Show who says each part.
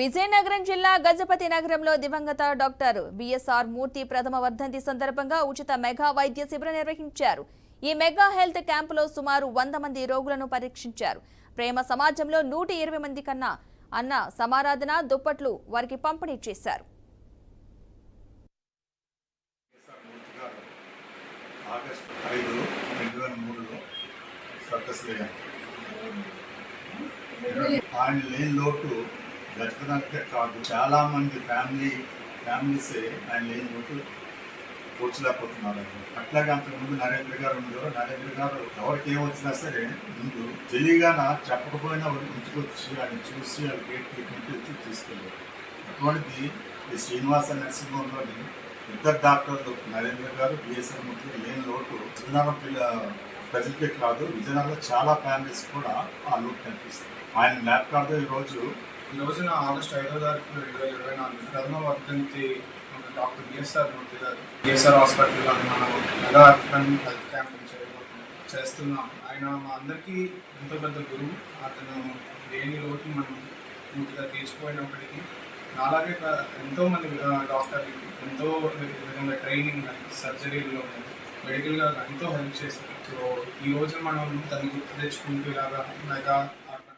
Speaker 1: విజయనగరం జిల్లా గజపతి నగరంలో దివంగత డాక్టర్ బిఎస్ఆర్ మూర్తి ప్రథమ వర్ధంతి సందర్భంగా ఉచిత మెగా వైద్య శిబిరం నిర్వహించారు. ఈ మెగా హెల్త్ క్యాంపులో సుమారు 100 మంది రోగులను పరీక్షించారు. ప్రేమ సమాజంలో 120 మంది కన్నా అన్న సమారాధన దుప్పట్లు వారికి పంపిణీ చేశారు.
Speaker 2: ఆయన లేని లోటు గజపతికే కాదు, చాలా మంది ఫ్యామిలీస్ ఆయన లేని లోటు కూర్చోలేకపోతున్నారు. అట్లాగే అంతకుముందు నరేంద్ర గారు ఉండేవారు. నరేంద్ర గారు ఎవరికి ఏమొచ్చినా సరే ముందు తెలియగాన చెప్పకపోయినా ఇంటికి వచ్చి ఆయన చూసి ఆయన గేట్ ట్రీట్మెంట్ ఇచ్చి తీసుకెళ్ళారు. అటువంటిది ఈ శ్రీనివాస నర్సింహంలోని ఇద్దరు డాక్టర్లు నరేంద్ర గారు, బిఎస్ఆర్ మూర్తి లేని లోటు విజయనగరం ప్రజలకే కాదు, విజయనగరంలో చాలా ఫ్యామిలీస్ కూడా ఆ లోటు కనిపిస్తుంది. ఆయన ల్యాబ్ కార్డు ఈ రోజున
Speaker 3: ఆగస్టు 5వ తారీఖు 2024 ప్రథమ వర్ధంతి డాక్టర్ బిఎస్ఆర్ మూర్తి గారు బిఎస్ఆర్ హాస్పిటల్లో మనం మెగా హెల్త్ క్యాంప్ చేస్తున్నాం. ఆయన మా అందరికీ ఎంతో పెద్ద గురువు. అతను లేని లోటు మనం పూర్తిగా తీర్చిపోయినప్పటికీ అలాగే ఎంతోమంది డాక్టర్లకి ఎంతో విధంగా ట్రైనింగ్ సర్జరీల్లో మెడికల్గా ఎంతో హెల్ప్ చేశారు. సో ఈ రోజు మనం దాన్ని గుర్తు తెచ్చుకుంటూ ఇలాగా మెగా